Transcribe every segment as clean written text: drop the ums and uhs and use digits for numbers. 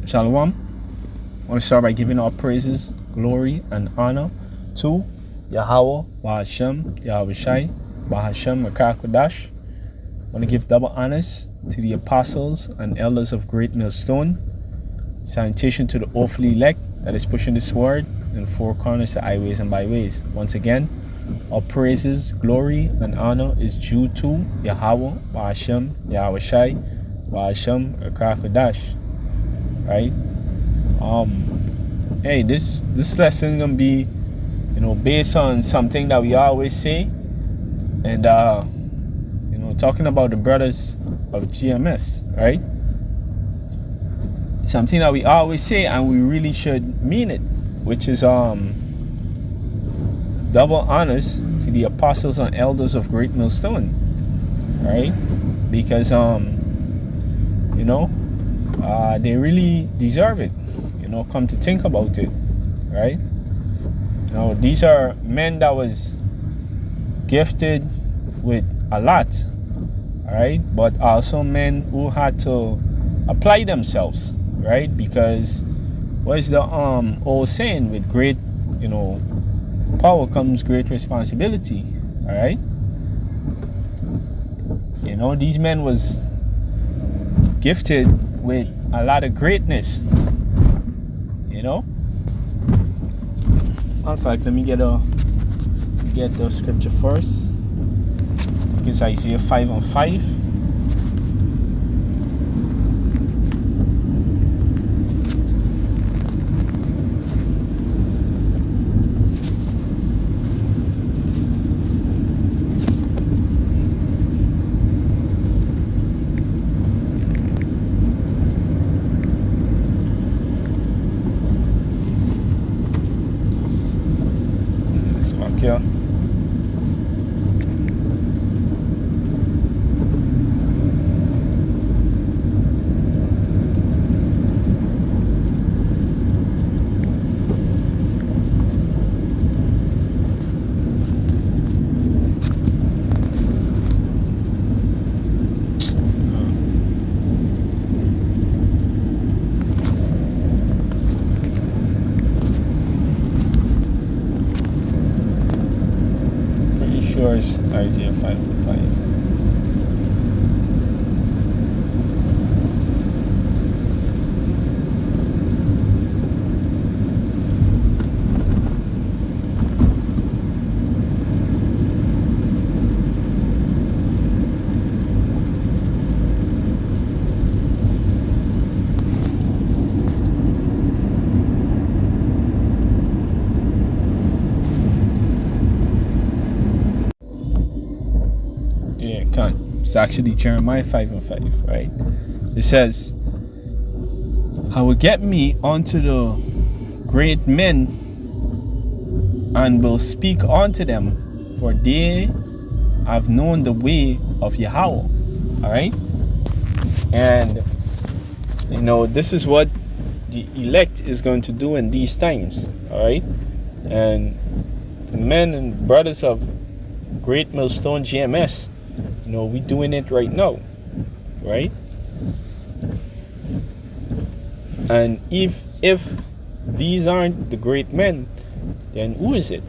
Shalom. I want to start by giving all praises, glory, and honor to Yahweh, Bahashem, Yahweh Shai, Bahashem, Makakodash. I want to give double honors to the apostles and elders of Great Millstone. Salutation to the awfully elect that is pushing this word in four corners to highways and byways. Once again, all praises, glory, and honor is due to Yahweh, Bahashem, Yahweh Shai, Bahashem, Makakodash. Right? Hey, this lesson gonna be, based on something that we always say, and talking about the brothers of GMS, right? Something that we always say, and we really should mean it, which is double honors to the apostles and elders of Great Millstone, right? Because they really deserve it. Come to think about it, right? These are men that was gifted with a lot, all right? But also men who had to apply themselves, right? Because what is the old saying? With great, power comes great responsibility, all right? These men was gifted with a lot of greatness. In fact, let me get the scripture first. I think it's Isaiah 5:5. Here. Sure it's Isaiah 5:5. It's actually Jeremiah 5:5, right? It says, I will get me unto the great men and will speak unto them, for they have known the way of Yahweh. Alright? And this is what the elect is going to do in these times. Alright? And the men and brothers of Great Millstone GMS, we doing it right now, right? And if these aren't the great men, then who is it,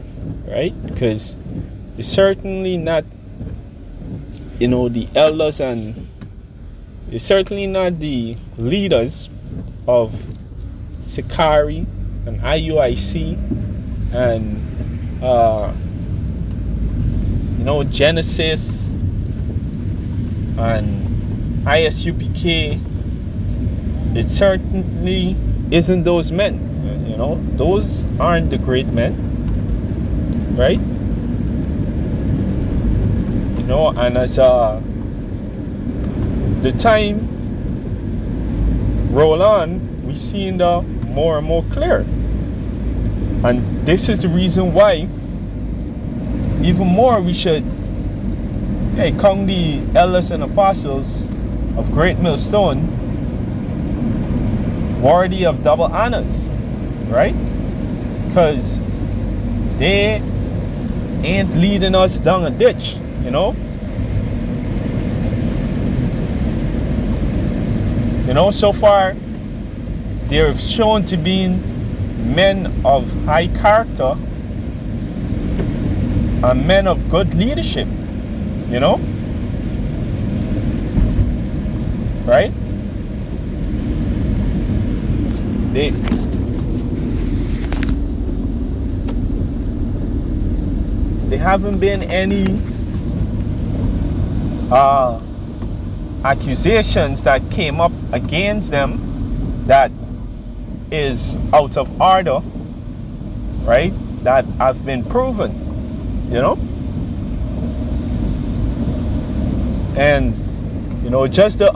right? Because it's certainly not, the elders, and it's certainly not the leaders of Sakari and IUIC and Genesis and ISUPK. It certainly isn't those men. Those aren't the great men, right? And as the time roll on, we see the more and more clear. And this is the reason why even more we should count the elders and apostles of Great Millstone worthy of double honors, right? Because they ain't leading us down a ditch, So far they're shown to be men of high character and men of good leadership, you know, right? There haven't been any accusations that came up against them that is out of order, right? That have been proven, you know? And, you know, just the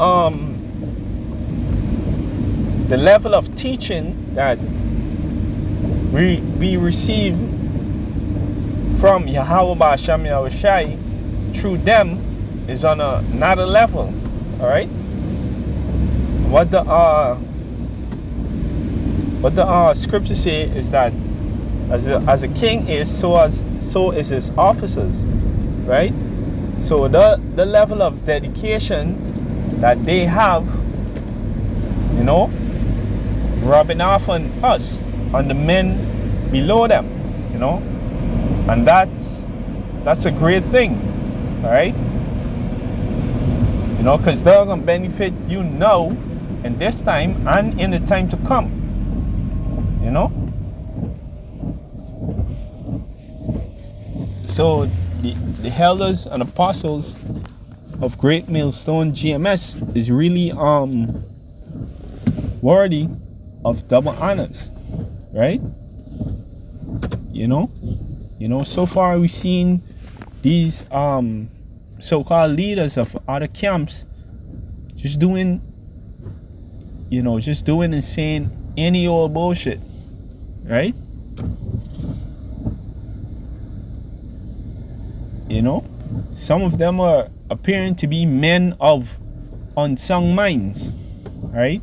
level of teaching that we receive from Yahweh Ba'Shem Yahushai through them is on another level. All right. What the scripture say is that as a king is, so is his officers, right? So the level of dedication that they have, you know, rubbing off on us, on the men below them, you know, and that's a great thing, all right? You know, because they're gonna benefit you now, in this time, and in the time to come, you know. So the elders and apostles of Great Millstone GMS is really worthy of double honors, right? You know, so far we've seen these so-called leaders of other camps just doing and saying any old bullshit, right? You know, some of them are appearing to be men of unsound minds, right?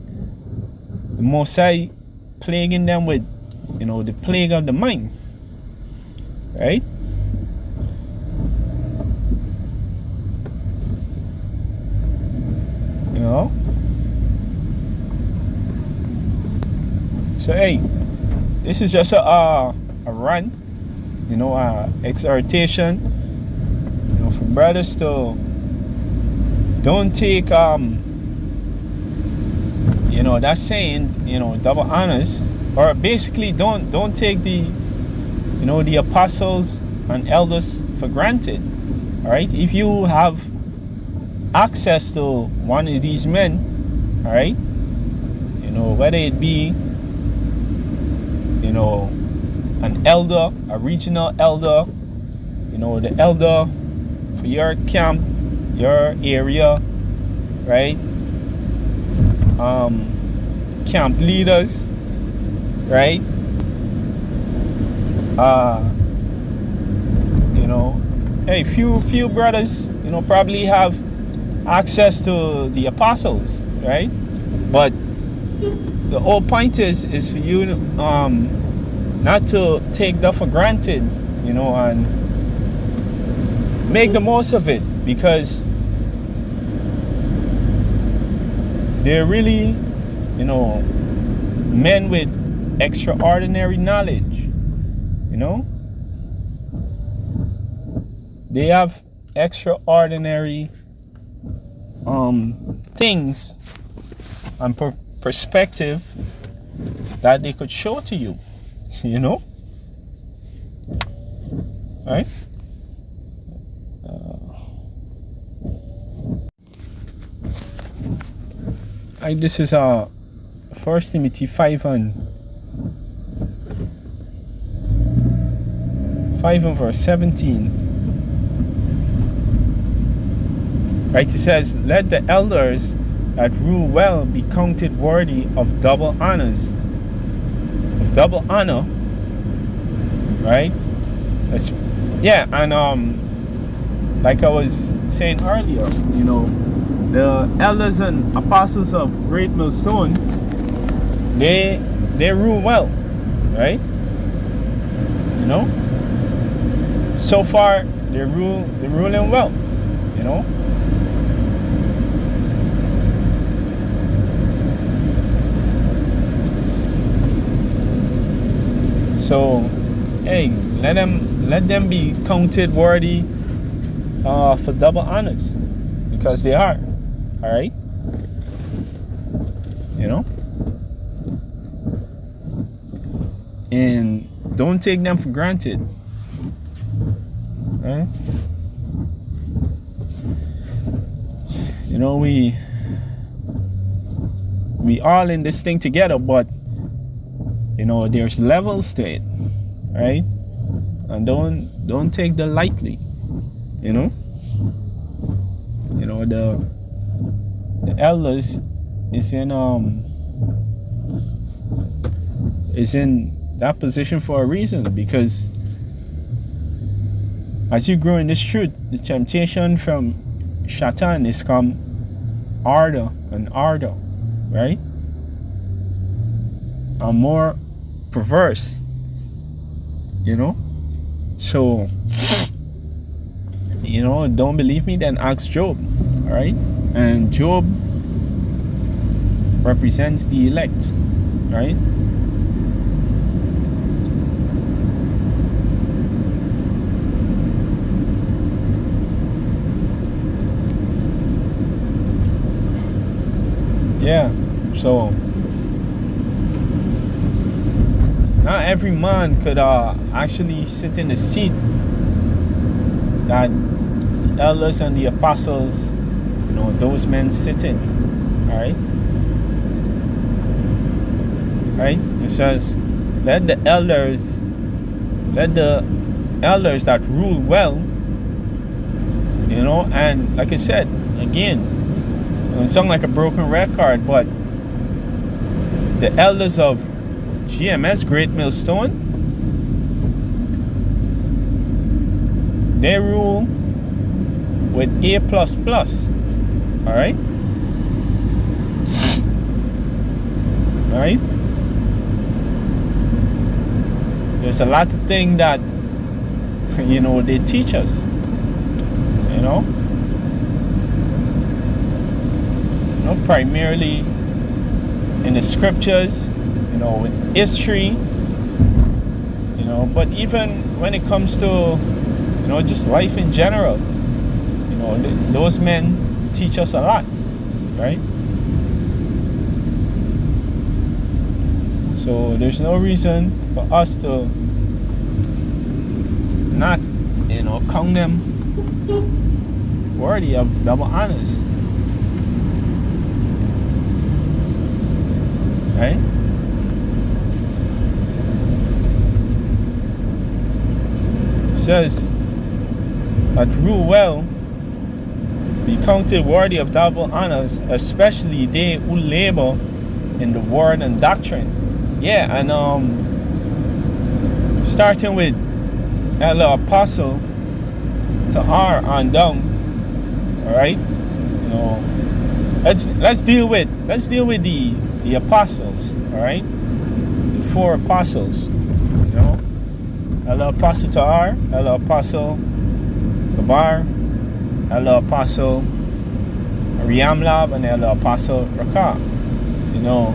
The Mosai plaguing them with, you know, the plague of the mind, right? You know? So hey, this is just a run, you know, exhortation, you know, for brothers to don't take you know, that saying, you know, double honors, or basically don't take the, you know, the apostles and elders for granted. All right, if you have access to one of these men, all right, you know, whether it be, you know, an elder, a regional elder, you know, the elder for your camp, your area, right? Camp leaders, right? You know, hey, few brothers, you know, probably have access to the apostles, right? But the whole point is for you to, not to take that for granted, you know, and make the most of it, because they're really, you know, men with extraordinary knowledge, you know. They have extraordinary things and perspective that they could show to you, you know, right? This is 1 Timothy 5 and verse 17. Right, it says, "Let the elders that rule well be counted worthy of double honors." Of double honor, right? Yeah, and like I was saying earlier, you know, the elders and apostles of Great Millstone, they rule well, right? You know, so far they're ruling well, you know. So, hey, let them be counted worthy for double honors, because they are. All right, you know, and don't take them for granted. Right? You know, we all in this thing together, but you know, there's levels to it, right? And don't take the lightly. You know, the elders is in that position for a reason, because as you grow in this truth, the temptation from Shaitan is come harder and harder, right? And more perverse, you know. So, you know, don't believe me, then ask Job, all right? And Job represents the elect, right? Yeah, so not every man could actually sit in the seat that the elders and the apostles, you know, those men sit in. All right, right. It says, let the elders that rule well, you know. And like I said again, it sounds like a broken record, but the elders of GMS, Great Millstone, they rule with A++. All right? All right? There's a lot of things that, you know, they teach us, you know? Primarily in the scriptures, you know, with history, you know, but even when it comes to, you know, just life in general, you know, those men teach us a lot, right? So there's no reason for us to not, you know, count them worthy of double honors. Right? It says that rule well, be counted worthy of double honors, especially they who labor in the word and doctrine. Yeah, and starting with Elder Apostle to R on down. All right, you know, let's deal with the apostles, all right? The 4 apostles, you know? Elder Apostle Ta'ar, Elder Apostle Gabar, Elder Apostle Riamlab, and Elder Apostle Rakah. You know,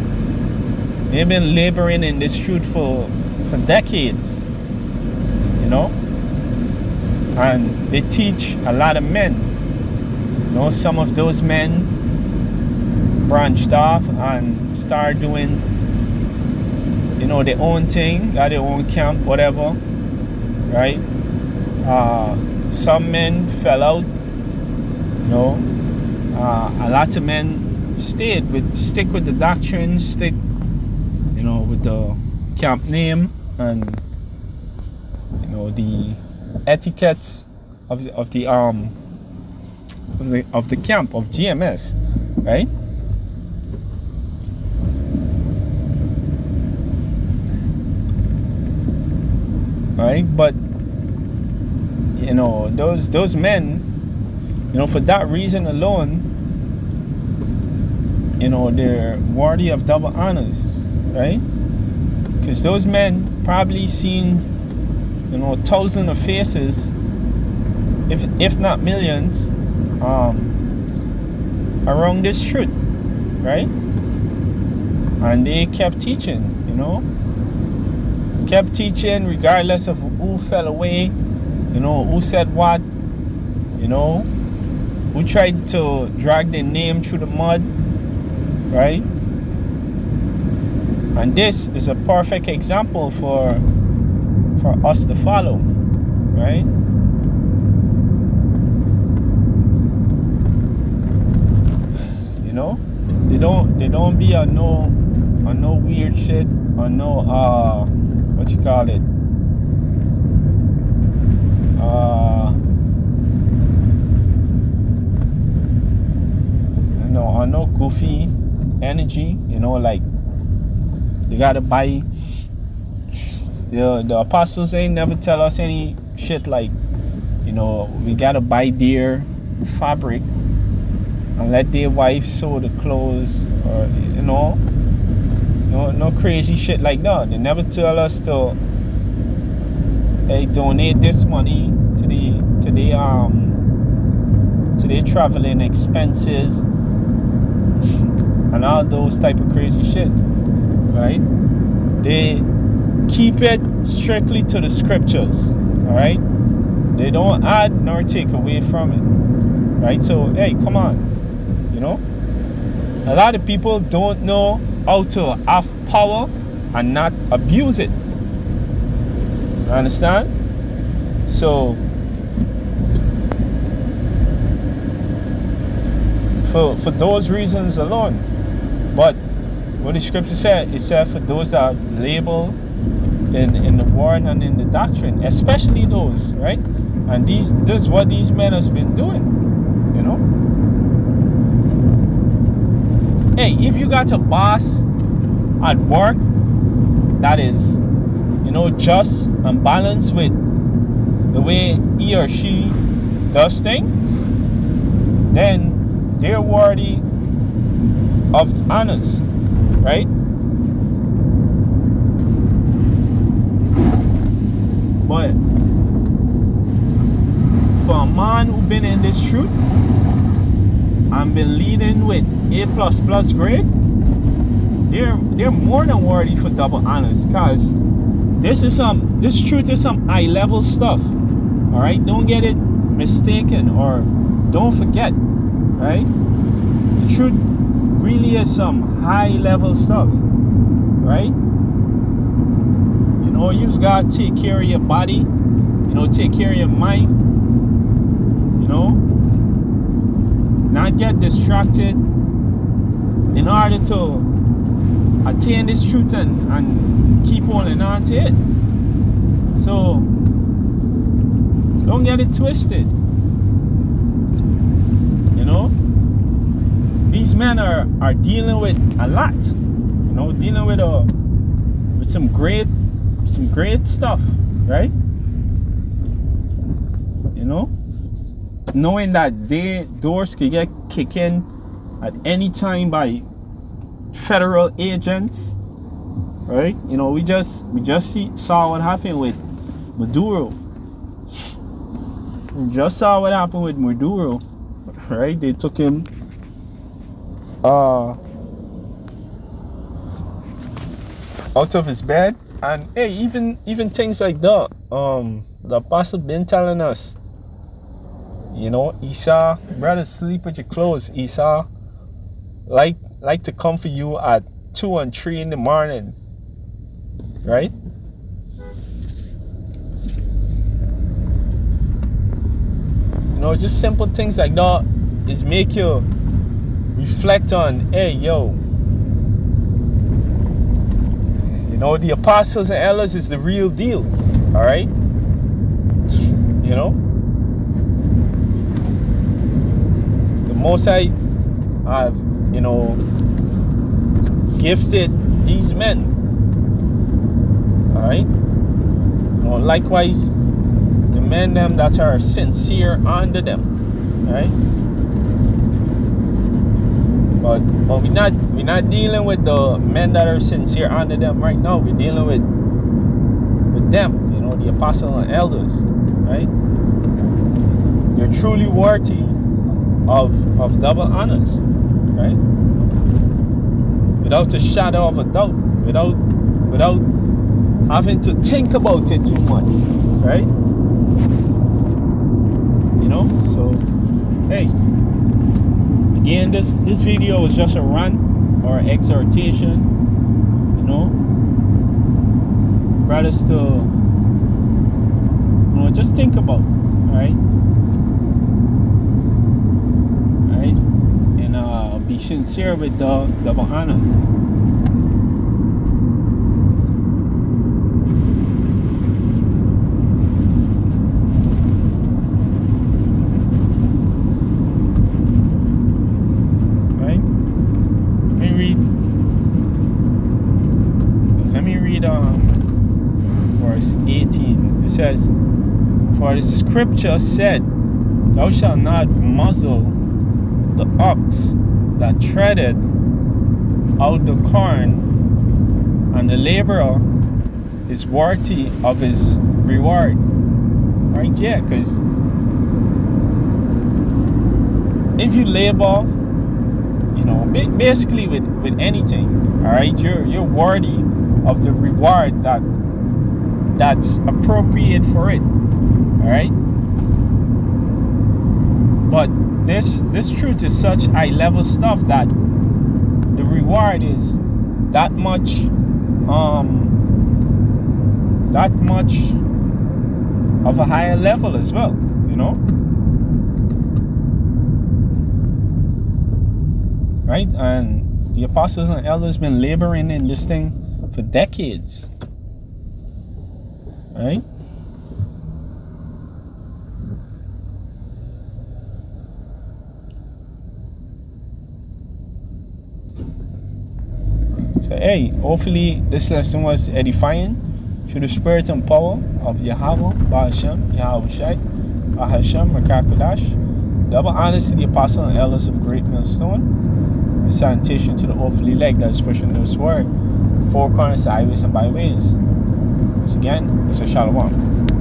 they've been laboring in this truth for decades, you know? And they teach a lot of men. You know, some of those men branched off and started doing, you know, their own thing, got their own camp, whatever, right? Some men fell out, you know. A lot of men stick with the doctrine, stick, you know, with the camp name and, you know, the etiquettes of the camp of GMS, right? Right, but you know, those men, you know, for that reason alone, you know, they're worthy of double honors, right? Because those men probably seen, you know, thousands of faces, if not millions, around this truth, right? And they kept teaching, you know. kept teaching regardless of who fell away, who said what, who tried to drag their name through the mud, right? And this is a perfect example for us to follow, right? They don't be on no weird shit, on no what you call it, on no goofy energy, like you gotta buy. The apostles ain't never tell us any shit like, we gotta buy their fabric and let their wife sew the clothes, or no crazy shit like that. They never tell us to, hey, donate this money to their traveling expenses and all those type of crazy shit, right? They keep it strictly to the scriptures, all right? They don't add nor take away from it, right? So, hey, come on, a lot of people don't know how to have power and not abuse it. You understand? So, for those reasons alone. But what the scripture said, it said for those that label in the word and in the doctrine, especially those, right? And this is what these men has been doing, Hey, if you got a boss at work that is, just and balanced with the way he or she does things, then they're worthy of honors, right? But for a man who been in this truth and been leading with A++ grade, they're more than worthy for double honors, cause this truth is some high level stuff. All right, don't get it mistaken, or don't forget, right? The truth really is some high level stuff, right? You just gotta take care of your body, take care of your mind, not get distracted in order to attain this truth and keep holding on to it. So don't get it twisted. These men are dealing with a lot, dealing with some great stuff, right? Knowing that their doors could get kicked in at any time by federal agents, right? We just saw what happened with Maduro. We just saw what happened with Maduro, right? They took him out of his bed, and hey, even things like that. The apostle been telling us, Esau, brother, sleep with your clothes. Esau like to come for you at 2 and 3 in the morning, right? Just simple things like that is make you reflect on, hey, yo, the apostles and elders is the real deal, all right? The Most High have, gifted these men, all right? Likewise, the men them that are sincere under them, right? But we're not dealing with the men that are sincere under them right now. We're dealing with them, the apostles and elders, right? You're truly worthy of double honors, right? Without a shadow of a doubt, without having to think about it too much, right? You know, so hey, again, this video was just a rant or exhortation, you know, brothers to, you know, just think about, right? And be sincere with the double honors. Let me read verse 18. It says, "For the scripture said, Thou shalt not muzzle the ox that treadeth out the corn, and the laborer is worthy of his reward." Right? Yeah, because if you labor, you know, basically with anything, all right, you're worthy of the reward that's appropriate for it, all right. But this truth is such high level stuff that the reward is that much of a higher level as well, you know. Right? And the apostles and elders been laboring in this thing for decades. Right? So hey, hopefully this lesson was edifying through the spirit and power of Yahweh, Ba'ashem, Yahweh Shai, Ahashem, Rakakodash. Double honors to the apostles and elders of Great Millstone. Sanitation to the hopefully leg that is pushing this word, four corners, highways, and byways. Once again, it's a shalom.